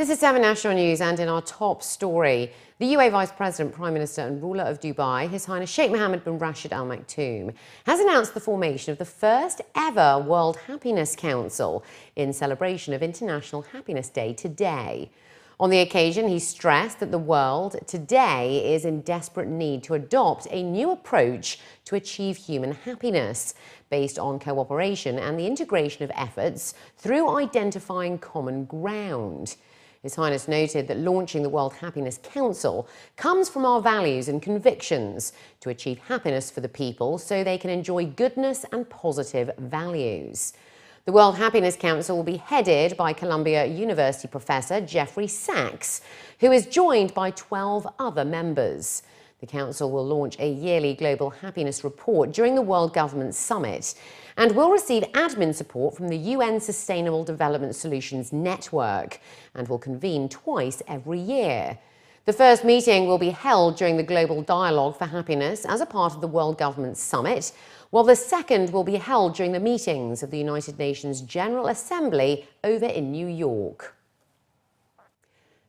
This is 7 National News, and in our top story, the UAE Vice President, Prime Minister and ruler of Dubai, His Highness Sheikh Mohammed bin Rashid Al Maktoum, has announced the formation of the first ever World Happiness Council in celebration of International Happiness Day today. On the occasion, he stressed that the world today is in desperate need to adopt a new approach to achieve human happiness based on cooperation and the integration of efforts through identifying common ground. His Highness noted that launching the World Happiness Council comes from our values and convictions to achieve happiness for the people so they can enjoy goodness and positive values. The World Happiness Council will be headed by Columbia University professor Jeffrey Sachs, who is joined by 12 other members. The Council will launch a yearly global happiness report during the World Government Summit and will receive admin support from the UN Sustainable Development Solutions Network and will convene twice every year. The first meeting will be held during the Global Dialogue for Happiness as a part of the World Government Summit, while the second will be held during the meetings of the United Nations General Assembly over in New York.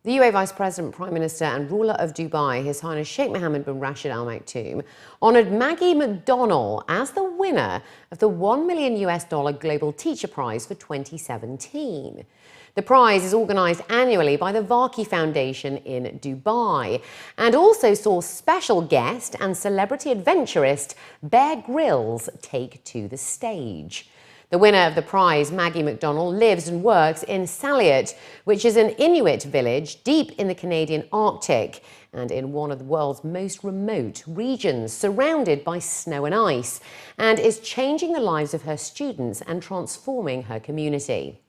The UAE Vice President, Prime Minister and ruler of Dubai, His Highness Sheikh Mohammed bin Rashid Al Maktoum, honoured Maggie MacDonnell as the winner of the $1 million Global Teacher Prize for 2017. The prize is organised annually by the Varkey Foundation in Dubai and also saw special guest and celebrity adventurist Bear Grylls take to the stage. The winner of the prize, Maggie MacDonnell, lives and works in Salyut, which is an Inuit village deep in the Canadian Arctic and in one of the world's most remote regions, surrounded by snow and ice, and is changing the lives of her students and transforming her community.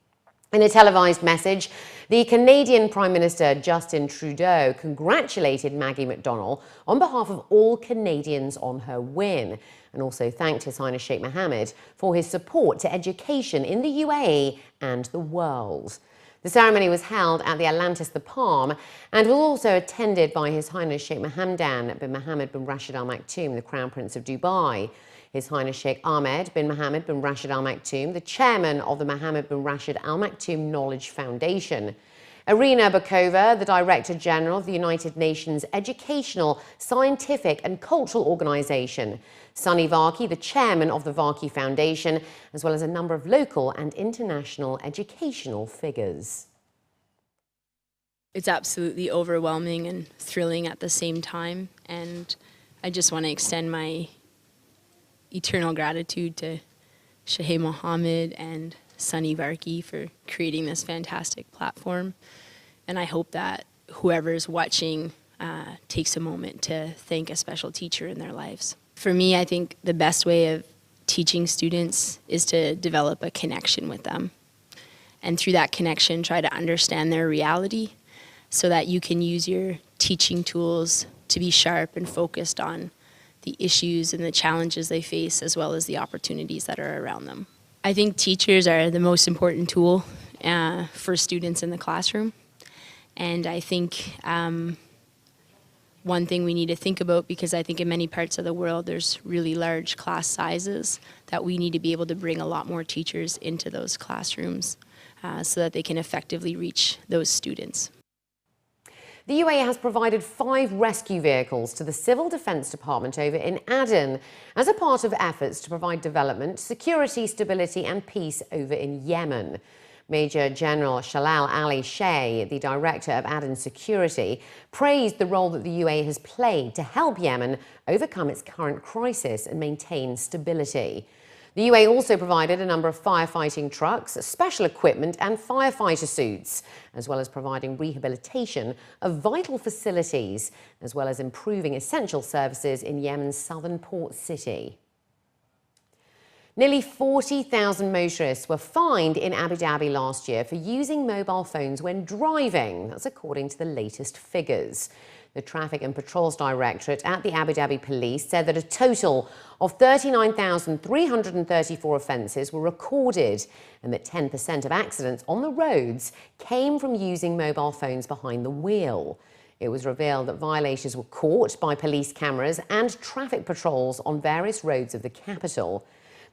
In a televised message, the Canadian Prime Minister Justin Trudeau congratulated Maggie MacDonnell on behalf of all Canadians on her win and also thanked His Highness Sheikh Mohammed for his support to education in the UAE and the world. The ceremony was held at the Atlantis The Palm and was also attended by His Highness Sheikh Mohammed bin Mohammed bin Rashid Al Maktoum, the Crown Prince of Dubai. His Highness Sheikh Ahmed bin Mohammed bin Rashid Al Maktoum, the chairman of the Mohammed bin Rashid Al Maktoum Knowledge Foundation. Irina Bokova, the Director General of the United Nations Educational, Scientific and Cultural Organization. Sunny Varkey, the chairman of the Varkey Foundation, as well as a number of local and international educational figures. It's absolutely overwhelming and thrilling at the same time, and I just want to extend my eternal gratitude to Sheikh Mohammed and Sunny Varkey for creating this fantastic platform. And I hope that whoever is watching takes a moment to thank a special teacher in their lives. For me, I think the best way of teaching students is to develop a connection with them. And through that connection, try to understand their reality so that you can use your teaching tools to be sharp and focused on the issues and the challenges they face, as well as the opportunities that are around them. I think teachers are the most important tool for students in the classroom. And I think one thing we need to think about, because I think in many parts of the world there's really large class sizes, that we need to be able to bring a lot more teachers into those classrooms so that they can effectively reach those students. The UAE has provided 5 rescue vehicles to the Civil Defence Department over in Aden as a part of efforts to provide development, security, stability and peace over in Yemen. Major General Shalal Ali Sheh, the director of Aden Security, praised the role that the UAE has played to help Yemen overcome its current crisis and maintain stability. The UAE also provided a number of firefighting trucks, special equipment and firefighter suits, as well as providing rehabilitation of vital facilities, as well as improving essential services in Yemen's southern port city. Nearly 40,000 motorists were fined in Abu Dhabi last year for using mobile phones when driving. That's according to the latest figures. The Traffic and Patrols Directorate at the Abu Dhabi Police said that a total of 39,334 offences were recorded and that 10% of accidents on the roads came from using mobile phones behind the wheel. It was revealed that violators were caught by police cameras and traffic patrols on various roads of the capital.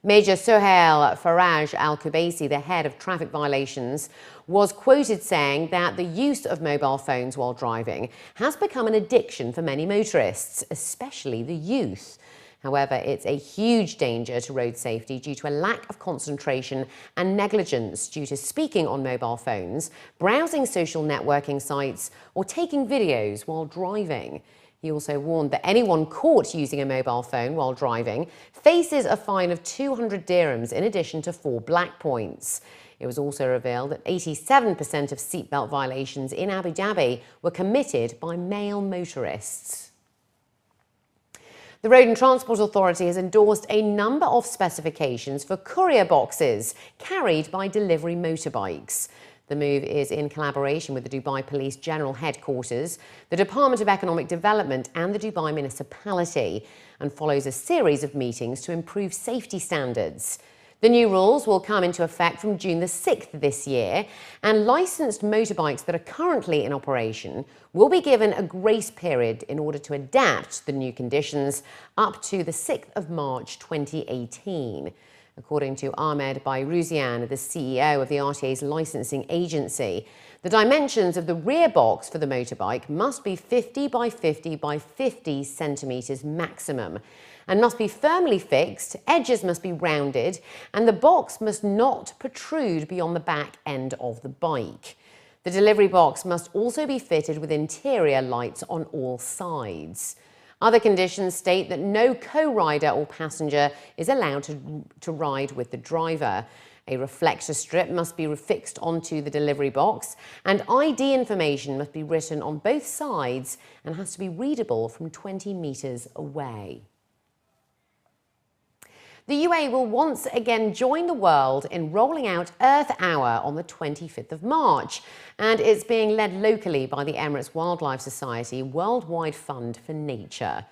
Major Sohail Faraj Al-Kubaisi, the head of traffic violations, was quoted saying that the use of mobile phones while driving has become an addiction for many motorists, especially the youth. However, it's a huge danger to road safety due to a lack of concentration and negligence due to speaking on mobile phones, browsing social networking sites, or taking videos while driving. He also warned that anyone caught using a mobile phone while driving faces a fine of 200 dirhams in addition to 4 black points. It was also revealed that 87% of seatbelt violations in Abu Dhabi were committed by male motorists. The Road and Transport Authority has endorsed a number of specifications for courier boxes carried by delivery motorbikes. The move is in collaboration with the Dubai Police General Headquarters, the Department of Economic Development and the Dubai Municipality, and follows a series of meetings to improve safety standards. The new rules will come into effect from June the 6th this year, and licensed motorbikes that are currently in operation will be given a grace period in order to adapt to the new conditions up to the 6th of March 2018. According to Ahmed Bayruzian, the CEO of the RTA's licensing agency, the dimensions of the rear box for the motorbike must be 50 by 50 by 50 centimetres maximum and must be firmly fixed, edges must be rounded, and the box must not protrude beyond the back end of the bike. The delivery box must also be fitted with interior lights on all sides. Other conditions state that no co-rider or passenger is allowed to ride with the driver. A reflector strip must be fixed onto the delivery box, and ID information must be written on both sides and has to be readable from 20 metres away. The UAE will once again join the world in rolling out Earth Hour on the 25th of March, and it's being led locally by the Emirates Wildlife Society Worldwide Fund for Nature.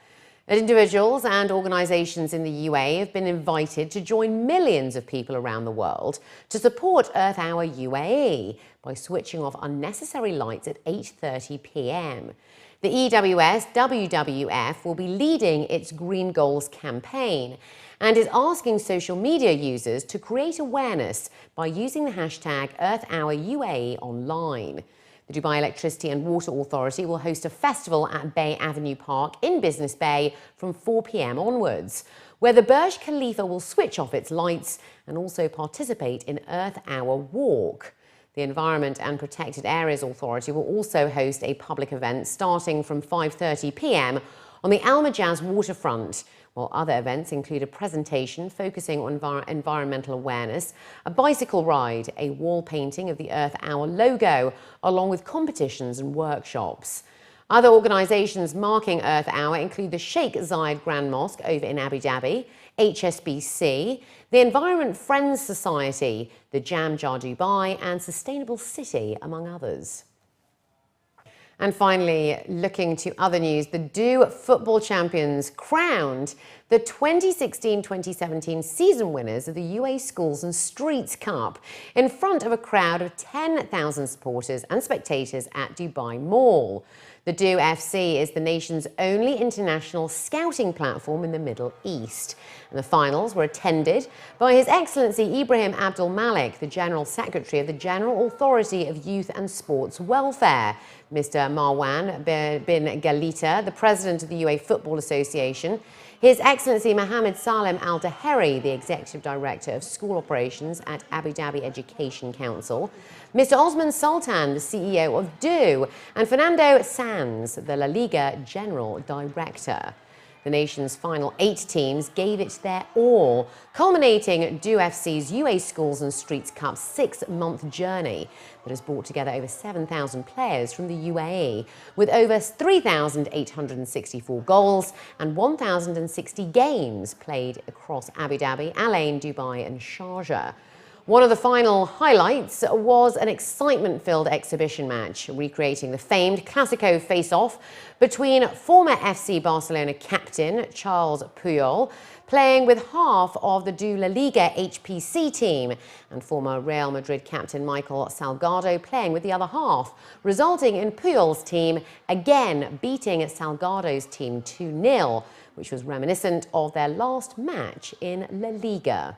Individuals and organisations in the UAE have been invited to join millions of people around the world to support Earth Hour UAE by switching off unnecessary lights at 8:30 p.m. The EWS WWF will be leading its Green Goals campaign and is asking social media users to create awareness by using the hashtag EarthHourUAE online. The Dubai Electricity and Water Authority will host a festival at Bay Avenue Park in Business Bay from 4 p.m. onwards, where the Burj Khalifa will switch off its lights and also participate in Earth Hour Walk. The Environment and Protected Areas Authority will also host a public event starting from 5:30 p.m. on the Al Majaz waterfront, while other events include a presentation focusing on environmental awareness, a bicycle ride, a wall painting of the Earth Hour logo, along with competitions and workshops. Other organisations marking Earth Hour include the Sheikh Zayed Grand Mosque over in Abu Dhabi, HSBC, the Environment Friends Society, the Jam Jar Dubai and Sustainable City, among others. And finally, looking to other news, the Du football champions crowned the 2016-2017 season winners of the UAE Schools and Streets Cup in front of a crowd of 10,000 supporters and spectators at Dubai Mall. The duFC is the nation's only international scouting platform in the Middle East. And the finals were attended by His Excellency Ibrahim Abdul Malik, the General Secretary of the General Authority of Youth and Sports Welfare, Mr. Marwan bin Galita, the President of the UAE Football Association, His Excellency Mohammed Salem Al Daheri, the Executive Director of School Operations at Abu Dhabi Education Council, Mr. Osman Sultan, the CEO of Du, and Fernando Sanz, the La Liga General Director. The nation's final 8 teams gave it their all, culminating duFC's UAE Schools and Streets Cup 6-month journey that has brought together over 7,000 players from the UAE, with over 3,864 goals and 1,060 games played across Abu Dhabi, Al Ain, Dubai and Sharjah. One of the final highlights was an excitement-filled exhibition match, recreating the famed Clásico face-off between former FC Barcelona captain Charles Puyol, playing with half of the Du La Liga HPC team, and former Real Madrid captain Michael Salgado playing with the other half, resulting in Puyol's team again beating Salgado's team 2-0, which was reminiscent of their last match in La Liga.